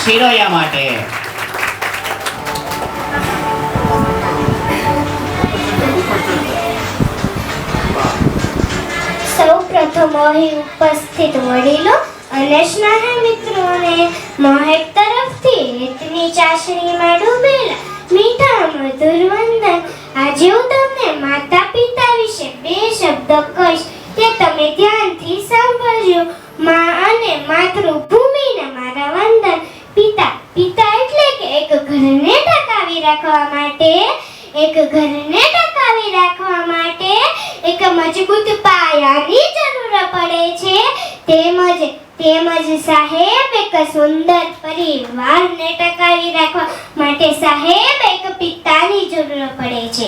શિરોયા માટે. સૌ પ્રથમ અહીં ઉપસ્થિત વડીલો અને સ્નેહી મિત્રોને મોહેક તરફથી હેતની ચાસણીમાં ડૂબેલા મીઠા મધુર વંદન. આજે હું તમને માતા પિતા વિશે 2 શબ્દ કહીશ, તે તમે ધ્યાનથી સાંભળજો. મા અને માતૃભૂમિને મારા વંદન. પિતા એટલે કે એક ઘરને ટકાવી રાખવા માટે એક મજબૂત પાયાની જરૂર પડે છે. તેમજ સાહેબ એક સુંદર પરિવારને ટકાવી રાખવા માટે સાહેબ એક પિતાની જરૂર પડે છે.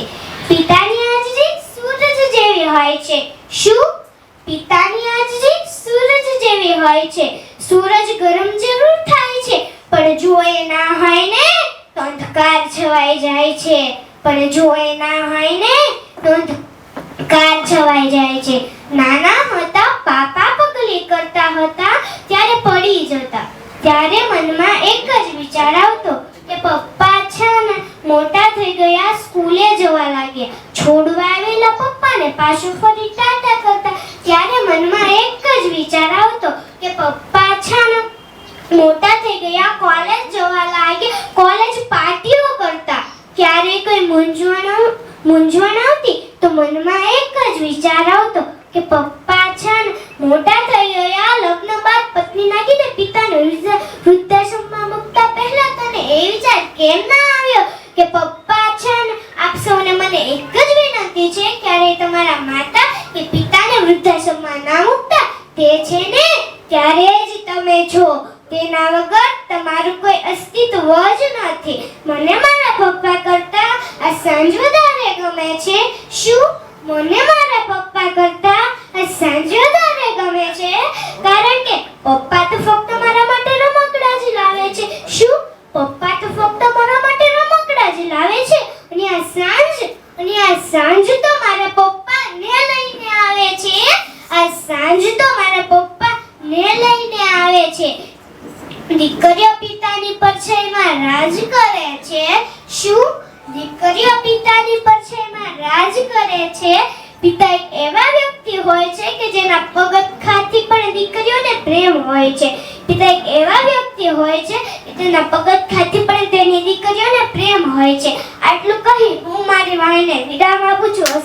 પિતાની હાજરી સૂરજ જેવી હોય છે. શું? પિતાની હાજરી સૂરજ જેવી હોય છે. સૂરજ ગરમ જરૂર થાય છે, પણ જો એ ના હોય ને તો અંધકાર છવાઈ જાય છે. નાના હતા પાપા પગલી કરતા હતા ત્યારે પડી જતા. ત્યારે મનમાં એક જ વિચાર આવતો કે પપ્પા છે ને મોટા થઈ ગયા, સ્કૂલે જવા લાગ્યા. છોડવા આવેલા પપ્પાને પાછું ફરી ટાટા કરતા. ત્યારે મનમાં એક જ વિચાર આવતો કે પપ્પા છે ને મોટા થઈ ગયા, કોલેજ જવા લાગ્યા, કોલેજ પાર્ટીઓ કરતા. ક્યારે કોઈ મૂંઝવણ આવતી તો મનમાં એક જ વિચાર આવતો કે પપ્પા છે ને મોટા થઈ ગયા, લગ્ન બાદ પત્નીના કીધે પિતાને વૃદ્ધાશ્રમમાં મૂકતા પહેલા તને એ વિચાર કેમ ના આવ્યો કે પપ્પા છે ને આપ સૌને મને એક જ વિનંતી છે, ક્યારે તમારા માતા કે પિતાને વૃદ્ધાશ્રમમાં ના મૂકતા. તે છે ને ત્યારે જ તમે છો, તેના વગર તમારું કોઈ અસ્તિત્વ જ નથી. મને મારા પપ્પા કરતા આ સાંજ વધારે ગમે છે. શું? મને મારા પપ્પા કરતા આ સાંજ વધારે ગમે છે, કારણ કે પપ્પા તો ફક્ત મારા માટે રમકડા જ લાવે છે. શું? પપ્પા તો ફક્ત મારા માટે રમકડા જ લાવે છે, અને આ સાંજ તો મારા પપ્પાને લઈને આવે છે. દીકરીઓ પિતાની પરછાઈમાં રાજ કરે છે. શું? દીકરીઓ પિતાની પરછાઈમાં રાજ કરે છે. પિતા એક એવા વ્યક્તિ હોય છે કે જેના પગથાથી પણ દીકરીઓને પ્રેમ હોય છે. પિતા એક એવા વ્યક્તિ હોય છે કે તેના પગથાથી પણ તેની દીકરીઓને પ્રેમ હોય છે. આટલું કહી હું મારી વાણીને વિરામ આપું છું.